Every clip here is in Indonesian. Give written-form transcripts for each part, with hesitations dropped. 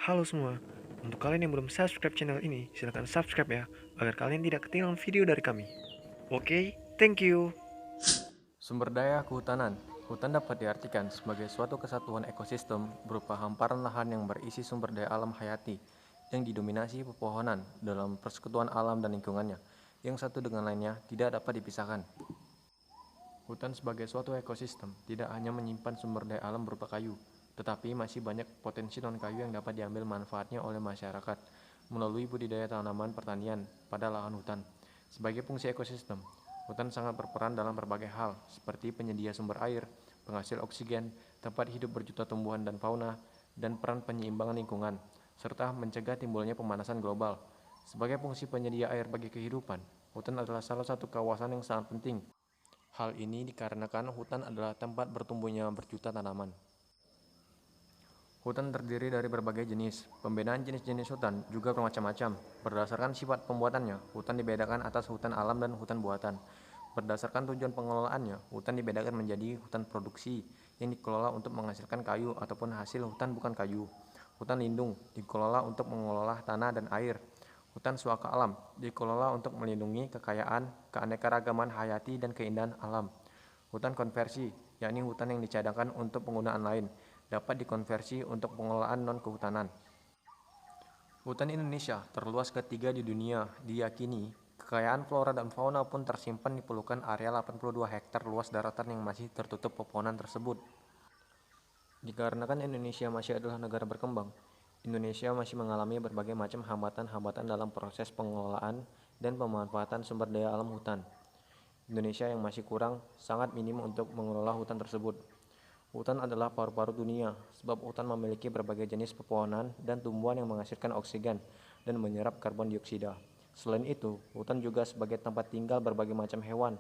Halo semua, untuk kalian yang belum subscribe channel ini, silahkan subscribe ya, agar kalian tidak ketinggalan video dari kami. Oke, thank you. Sumber daya kehutanan. Hutan dapat diartikan sebagai suatu kesatuan ekosistem berupa hamparan lahan yang berisi sumber daya alam hayati yang didominasi pepohonan dalam persekutuan alam dan lingkungannya, yang satu dengan lainnya tidak dapat dipisahkan. Hutan sebagai suatu ekosistem tidak hanya menyimpan sumber daya alam berupa kayu, tetapi masih banyak potensi non-kayu yang dapat diambil manfaatnya oleh masyarakat melalui budidaya tanaman pertanian pada lahan hutan. Sebagai fungsi ekosistem, hutan sangat berperan dalam berbagai hal, seperti penyedia sumber air, penghasil oksigen, tempat hidup berjuta tumbuhan dan fauna, dan peran penyeimbangan lingkungan, serta mencegah timbulnya pemanasan global. Sebagai fungsi penyedia air bagi kehidupan, hutan adalah salah satu kawasan yang sangat penting. Hal ini dikarenakan hutan adalah tempat bertumbuhnya berjuta tanaman. Hutan terdiri dari berbagai jenis. Pembedaan jenis-jenis hutan juga bermacam-macam. Berdasarkan sifat pembuatannya, hutan dibedakan atas hutan alam dan hutan buatan. Berdasarkan tujuan pengelolaannya, hutan dibedakan menjadi hutan produksi yang dikelola untuk menghasilkan kayu ataupun hasil hutan bukan kayu. Hutan lindung dikelola untuk mengelola tanah dan air. Hutan suaka alam dikelola untuk melindungi kekayaan, keanekaragaman hayati dan keindahan alam. Hutan konversi, yakni hutan yang dicadangkan untuk penggunaan lain, dapat dikonversi untuk pengelolaan non-kehutanan. Hutan Indonesia terluas ketiga di dunia. Diyakini, kekayaan flora dan fauna pun tersimpan di pelukan area 82 hektar luas daratan yang masih tertutup pepohonan tersebut. Dikarenakan Indonesia masih adalah negara berkembang, Indonesia masih mengalami berbagai macam hambatan-hambatan dalam proses pengelolaan dan pemanfaatan sumber daya alam hutan. Indonesia yang masih kurang sangat minim untuk mengelola hutan tersebut. Hutan adalah paru-paru dunia, sebab hutan memiliki berbagai jenis pepohonan dan tumbuhan yang menghasilkan oksigen dan menyerap karbon dioksida. Selain itu, hutan juga sebagai tempat tinggal berbagai macam hewan.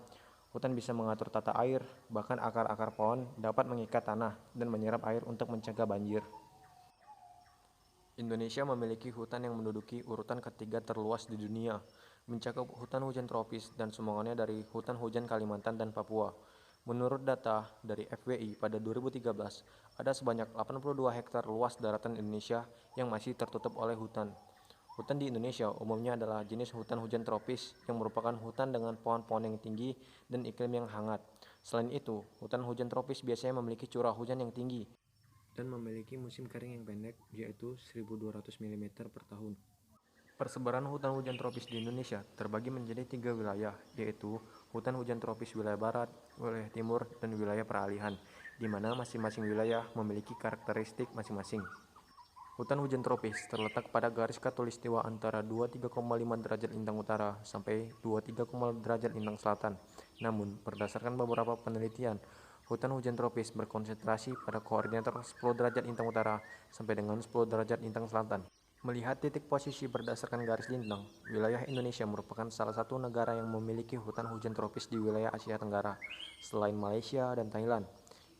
Hutan bisa mengatur tata air, bahkan akar-akar pohon dapat mengikat tanah dan menyerap air untuk mencegah banjir. Indonesia memiliki hutan yang menduduki urutan ketiga terluas di dunia, mencakup hutan hujan tropis dan sumbangannya dari hutan hujan Kalimantan dan Papua. Menurut data dari FWI pada 2013, ada sebanyak 82 hektar luas daratan Indonesia yang masih tertutup oleh hutan. Hutan di Indonesia umumnya adalah jenis hutan hujan tropis yang merupakan hutan dengan pohon-pohon yang tinggi dan iklim yang hangat. Selain itu, hutan hujan tropis biasanya memiliki curah hujan yang tinggi dan memiliki musim kering yang pendek, yaitu 1.200 mm per tahun. Persebaran hutan hujan tropis di Indonesia terbagi menjadi tiga wilayah, yaitu hutan hujan tropis wilayah barat, wilayah timur, dan wilayah peralihan, di mana masing-masing wilayah memiliki karakteristik masing-masing. Hutan hujan tropis terletak pada garis khatulistiwa antara 23,5 derajat lintang utara sampai 23,5 derajat lintang selatan. Namun, berdasarkan beberapa penelitian, hutan hujan tropis berkonsentrasi pada koordinator 10 derajat lintang utara sampai dengan 10 derajat lintang selatan. Melihat titik posisi berdasarkan garis lintang, wilayah Indonesia merupakan salah satu negara yang memiliki hutan hujan tropis di wilayah Asia Tenggara, selain Malaysia dan Thailand.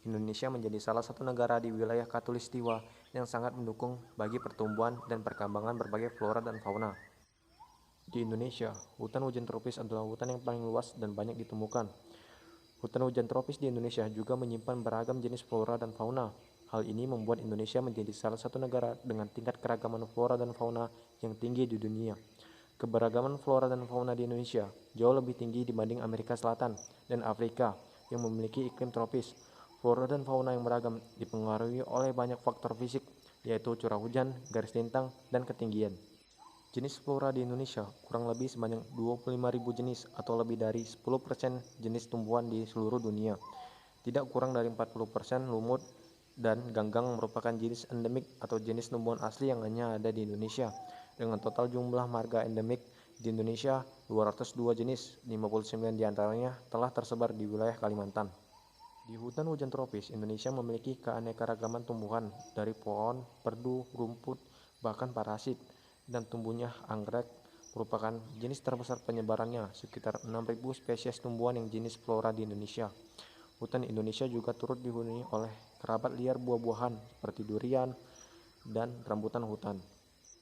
Indonesia menjadi salah satu negara di wilayah khatulistiwa yang sangat mendukung bagi pertumbuhan dan perkembangan berbagai flora dan fauna. Di Indonesia, hutan hujan tropis adalah hutan yang paling luas dan banyak ditemukan. Hutan hujan tropis di Indonesia juga menyimpan beragam jenis flora dan fauna. Hal ini membuat Indonesia menjadi salah satu negara dengan tingkat keragaman flora dan fauna yang tinggi di dunia. Keberagaman flora dan fauna di Indonesia jauh lebih tinggi dibanding Amerika Selatan dan Afrika yang memiliki iklim tropis. Flora dan fauna yang beragam dipengaruhi oleh banyak faktor fisik, yaitu curah hujan, garis lintang, dan ketinggian. Jenis flora di Indonesia kurang lebih sebanyak 25.000 jenis atau lebih dari 10% jenis tumbuhan di seluruh dunia. Tidak kurang dari 40% lumut dan ganggang merupakan jenis endemik atau jenis tumbuhan asli yang hanya ada di Indonesia. Dengan total jumlah marga endemik di Indonesia 202 jenis, 59 diantaranya telah tersebar di wilayah Kalimantan. Di hutan hujan tropis, Indonesia memiliki keanekaragaman tumbuhan dari pohon, perdu, rumput, bahkan parasit, dan tumbuhnya anggrek merupakan jenis terbesar penyebarannya, sekitar 6.000 spesies tumbuhan yang jenis flora di Indonesia. Hutan Indonesia juga turut dihuni oleh kerabat liar buah-buahan seperti durian dan rambutan hutan.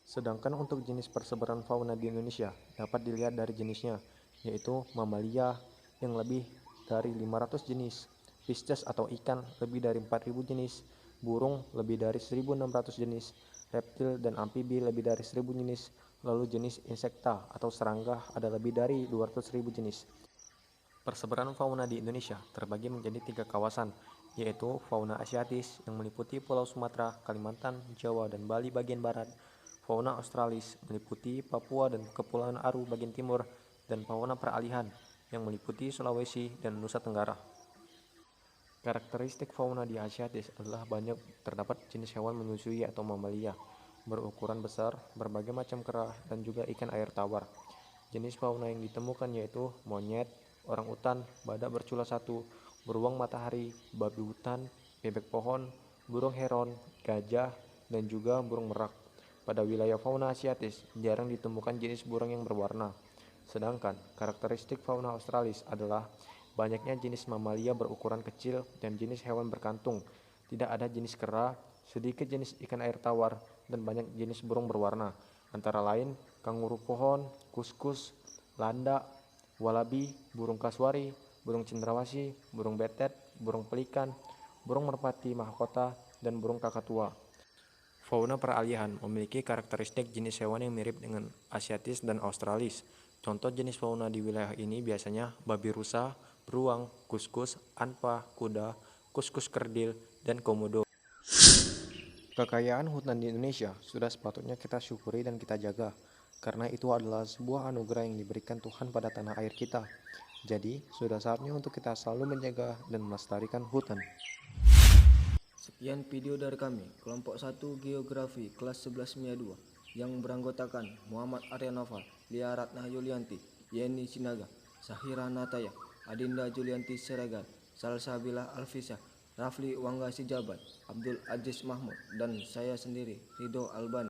Sedangkan untuk jenis persebaran fauna di Indonesia dapat dilihat dari jenisnya, yaitu mamalia yang lebih dari 500 jenis, Pisces atau ikan lebih dari 4.000 jenis, burung lebih dari 1.600 jenis, reptil dan amfibi lebih dari 1.000 jenis, lalu jenis insekta atau serangga ada lebih dari 200.000 jenis. Persebaran fauna di Indonesia terbagi menjadi 3 kawasan, yaitu fauna Asiatis yang meliputi Pulau Sumatera, Kalimantan, Jawa, dan Bali bagian barat, fauna Australis meliputi Papua dan Kepulauan Aru bagian timur, dan fauna peralihan yang meliputi Sulawesi dan Nusa Tenggara. Karakteristik fauna di Asiatis adalah banyak terdapat jenis hewan menyusui atau mamalia, berukuran besar, berbagai macam kera, dan juga ikan air tawar. Jenis fauna yang ditemukan yaitu monyet, orangutan, badak bercula satu, beruang matahari, babi hutan, bebek pohon, burung heron, gajah, dan juga burung merak. Pada wilayah fauna Asiatis, jarang ditemukan jenis burung yang berwarna. Sedangkan karakteristik fauna Australis adalah banyaknya jenis mamalia berukuran kecil dan jenis hewan berkantung. Tidak ada jenis kera, sedikit jenis ikan air tawar, dan banyak jenis burung berwarna. Antara lain kanguru pohon, kuskus, landak, walabi, burung kasuari, burung cendrawasih, burung betet, burung pelikan, burung merpati mahkota, dan burung kakatua. Fauna peralihan memiliki karakteristik jenis hewan yang mirip dengan Asiatis dan Australis. Contoh jenis fauna di wilayah ini biasanya babi rusa, beruang, kuskus, anpa, kuda, kuskus kerdil, dan komodo. Kekayaan hutan di Indonesia sudah sepatutnya kita syukuri dan kita jaga, karena itu adalah sebuah anugerah yang diberikan Tuhan pada tanah air kita. Jadi, sudah saatnya untuk kita selalu menjaga dan melestarikan hutan. Sekian video dari kami, kelompok 1 Geografi kelas 11 MIA 2 yang beranggotakan Muhammad Arya Noval, Lia Ratna Yulianti, Yeni Sinaga, Sahira Nataya, Adinda Julianti Siregar, Salsabila Alfisa, Rafli Wangga Sijabat, Abdul Aziz Mahmud, dan saya sendiri, Ridho Albani.